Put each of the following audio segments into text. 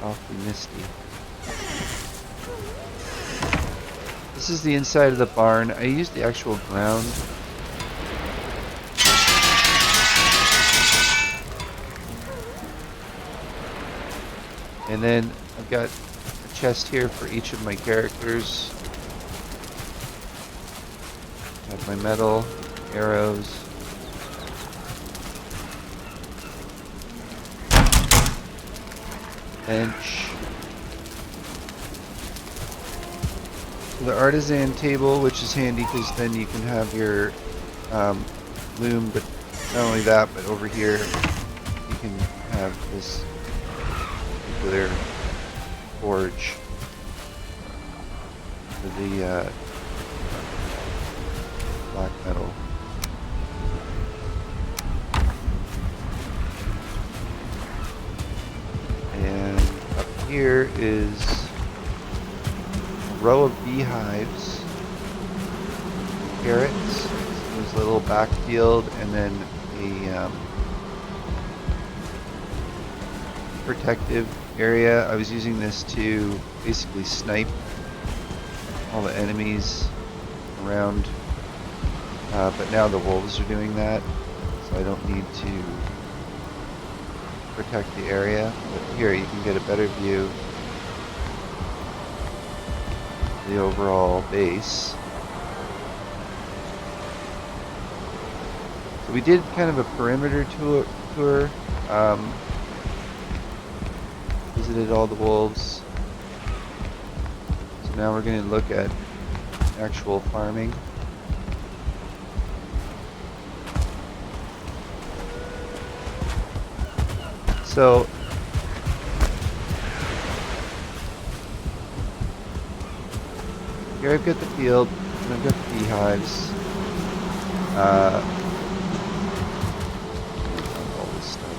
awfully misty. This is the inside of the barn. I used the actual ground. And then I've got a chest here for each of my characters. I have my metal, arrows. Bench. The artisan table, which is handy because then you can have your loom, but not only that, but over here you can have this particular forge for the black metal. And up here is a row of beehives, carrots, there's a little backfield, and then a protective area. I was using this to basically snipe all the enemies around, but now the wolves are doing that, so I don't need to protect the area. But here you can get a better view of the overall base. So we did kind of a perimeter tour. Visited all the wolves. So now we're going to look at actual farming. So here I've got the field, and I've got the beehives. All this stuff.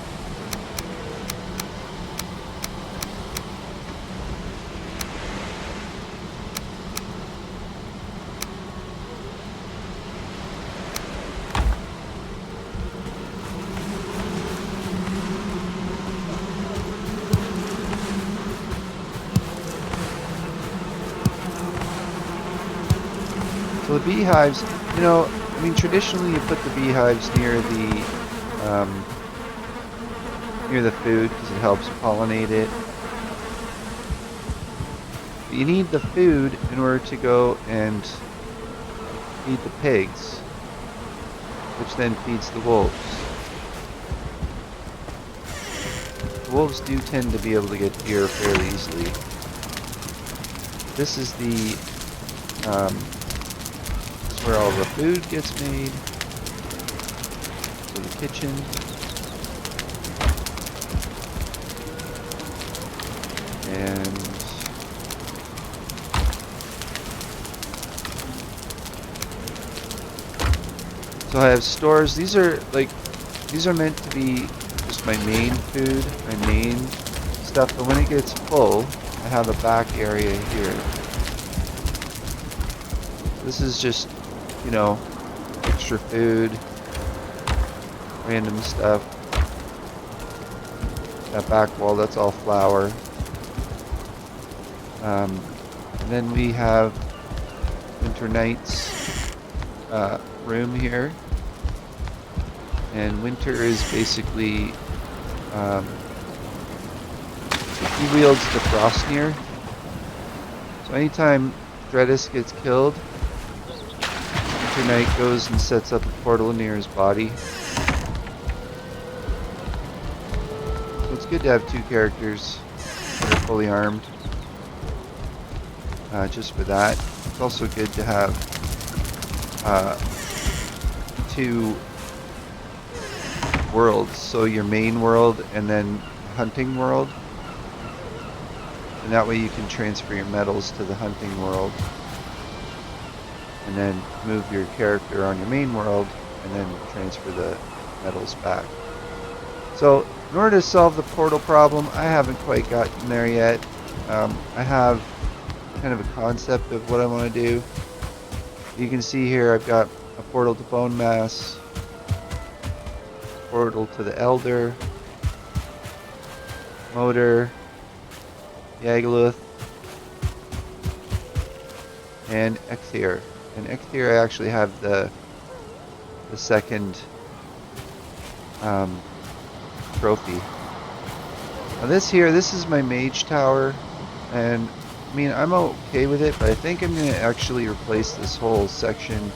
So the beehives, you know, I mean, traditionally you put the beehives near the food because it helps pollinate it. But you need the food in order to go and feed the pigs, which then feeds the wolves. The wolves do tend to be able to get here fairly easily. This is where all the food gets made. So the kitchen. And so I have stores. These are meant to be just my main food, my main stuff, but when it gets full, I have a back area here. This is just, you know, extra food, random stuff. That back wall, that's all flour. And then we have winter nights room here. And winter is basically, he wields the Frostnir. So anytime Dreadis gets killed, Winter Knight goes and sets up a portal near his body. So it's good to have two characters that are fully armed. Just for that. It's also good to have two worlds. So your main world and then hunting world. And that way you can transfer your metals to the hunting world. And then move your character on your main world and then transfer the metals back. So in order to solve the portal problem, I haven't quite gotten there yet. I have kind of a concept of what I want to do. You can see here I've got a portal to Bone Mass, portal to the Elder, motor, Yagluth, and Exir. And Exir, I actually have the second trophy. Now this is my mage tower, and I mean, I'm okay with it, but I think I'm going to actually replace this whole section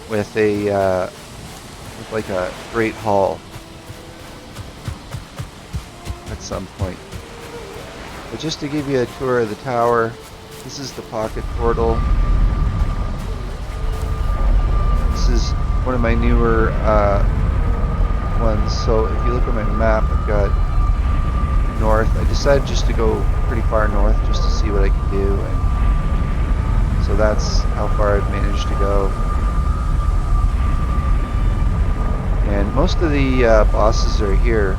with with like a great hall at some point. But just to give you a tour of the tower, this is the pocket portal. This is one of my newer ones. So if you look at my map, I've got north. I decided just to go pretty far north just to see what I could do, and so that's how far I've managed to go. And most of the bosses are here.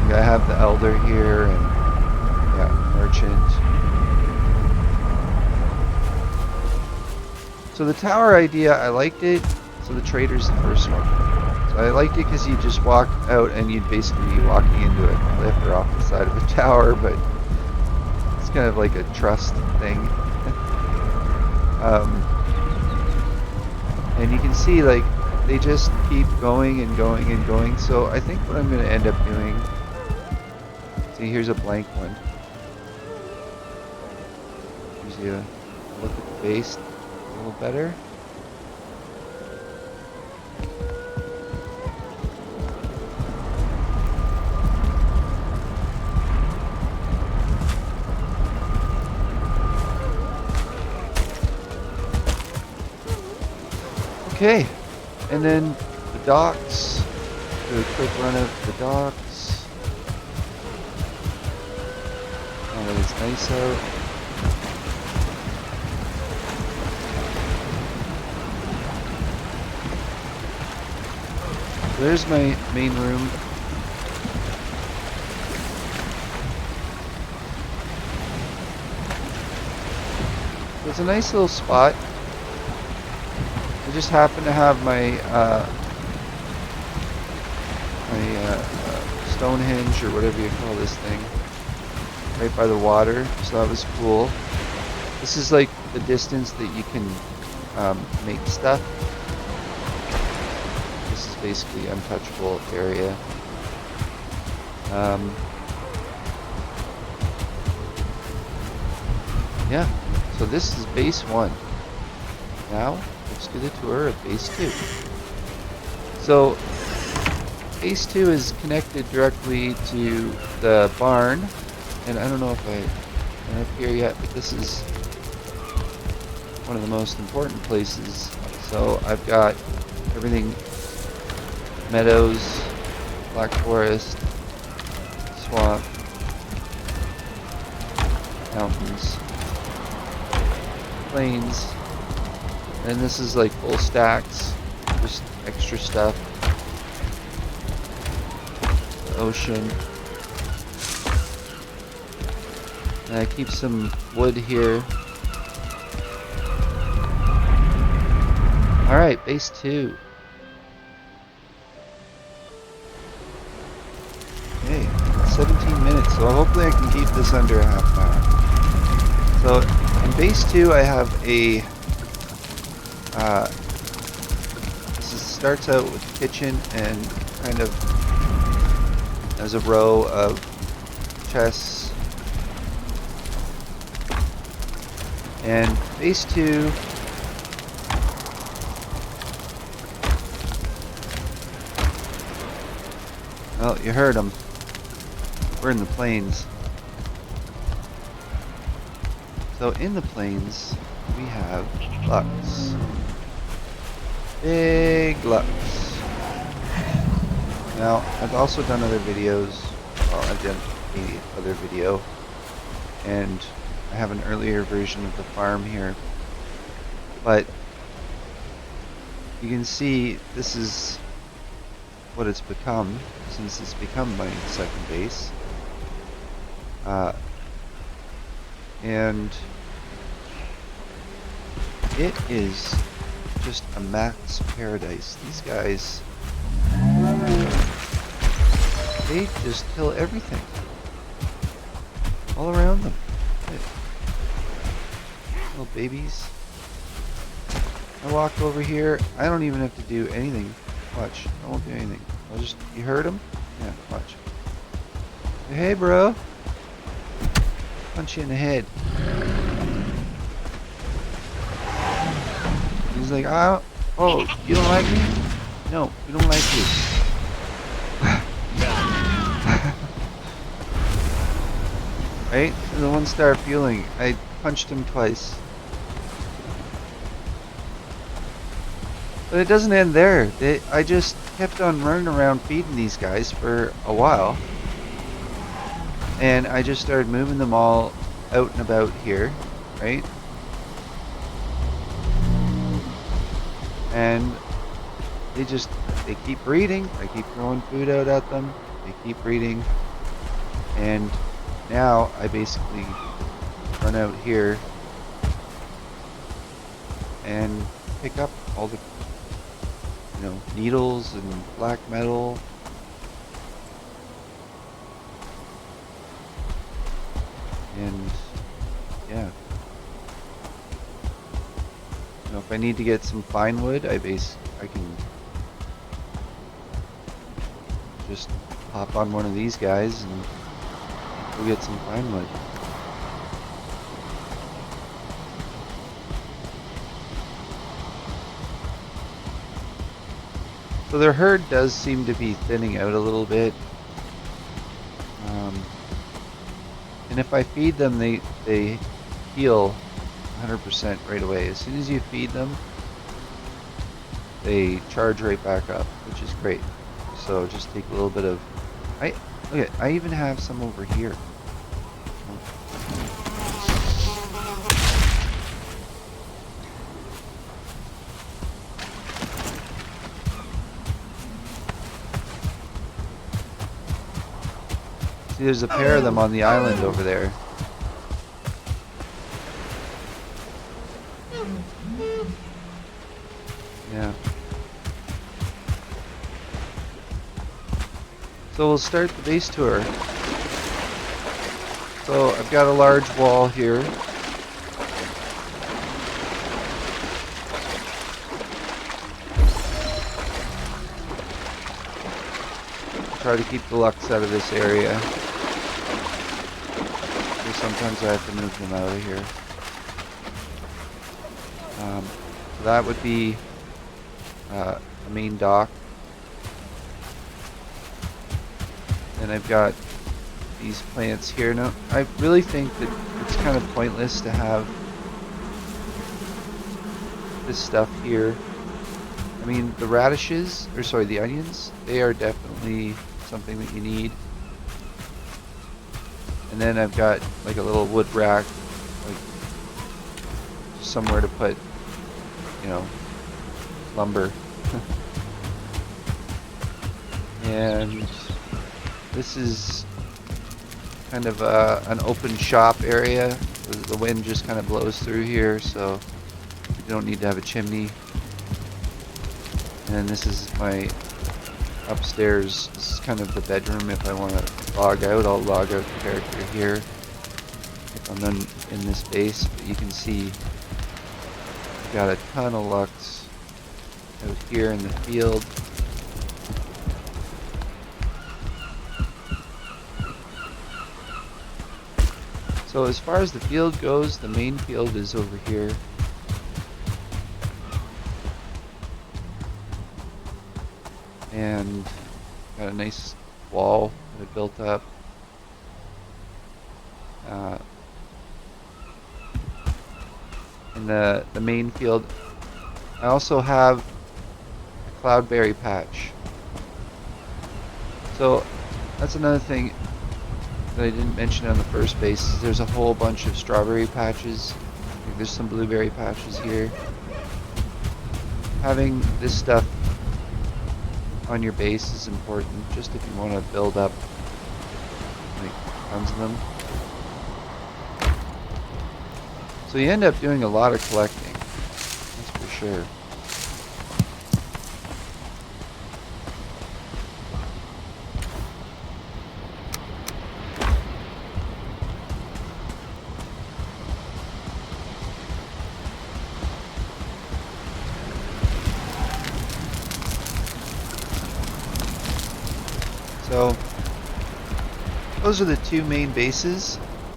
I have the Elder here, and yeah, Merchant. So the tower idea, I liked it. So the trader's the first one. So I liked it because you just walk out and you'd basically be walking into a cliff or off the side of a tower, but it's kind of like a trust thing. And you can see, like, they just keep going and going and going. So I think what I'm going to end up doing, see, here's a blank one. Gives you a look at the base a little better. Okay, and then the docks. Do a quick run of the docks. Oh, it's nice out. So there's my main room. So it's a nice little spot. I just happen to have my Stonehenge, or whatever you call this thing, right by the water, so that was cool. This is like the distance that you can make stuff. This is basically untouchable area. Yeah, so this is base 1. Now, let's do the tour of base 2. So, base 2 is connected directly to the barn, and I don't know if I'm up here yet, but this is one of the most important places. So I've got everything: meadows, black forest, swamp, mountains, plains, and this is like full stacks, just extra stuff. The ocean. And I keep some wood here. Alright, base 2. Okay, 17 minutes, so hopefully I can keep this under a half an hour. So, in base 2 I have a... starts out with a kitchen and kind of as a row of chests. And base 2 well, you heard them. We're in the plains. So in the plains we have Lux. Big Lux. Now, I've also done other videos. Well, I've done the other video, and I have an earlier version of the farm here. But you can see this is what it's become since it's become my second base. And it is just a max paradise. These guys, they just kill everything. All around them. Little babies. I walk over here. I don't even have to do anything. Watch. I won't do anything. I'll just... You heard him? Yeah, watch. Hey, bro. Punch you in the head. He's like, oh, you don't like me? No, we don't like you. Right? The one-star feeling. I punched him twice. But it doesn't end there. I just kept on running around feeding these guys for a while. And I just started moving them all out and about here, right? And they keep breeding. I keep throwing food out at them. They keep breeding. And now I basically run out here and pick up all the, needles and black metal. And yeah. If I need to get some fine wood, I can just hop on one of these guys and go get some pine wood. So their herd does seem to be thinning out a little bit. And if I feed them, they heal 100% right away. As soon as you feed them, they charge right back up, which is great. So just take a little bit of... Okay, I even have some over here. See, there's a pair of them on the island over there. Yeah. So we'll start the base tour. So I've got a large wall here. Try to keep the Lux out of this area. So sometimes I have to move them out of here. So that would be the main dock. And I've got these plants here. Now, I really think that it's kind of pointless to have this stuff here. I mean, the radishes, or sorry, the onions, they are definitely something that you need. And then I've got like a little wood rack, like somewhere to put, lumber. And this is kind of an open shop area. The wind just kind of blows through here, so you don't need to have a chimney. And this is my upstairs. This is kind of the bedroom. If I want to log out, I'll log out the character here if I'm in this base. But you can see I've got a ton of Lux out here in the field. So as far as the field goes, the main field is over here. And got a nice wall that I built up. In the main field, I also have a cloudberry patch. So that's another thing that I didn't mention on the first base. Is there's a whole bunch of strawberry patches. There's some blueberry patches here. Having this stuff on your base is important, just if you want to build up like tons of them. So you end up doing a lot of collecting, that's for sure. So those are the two main bases.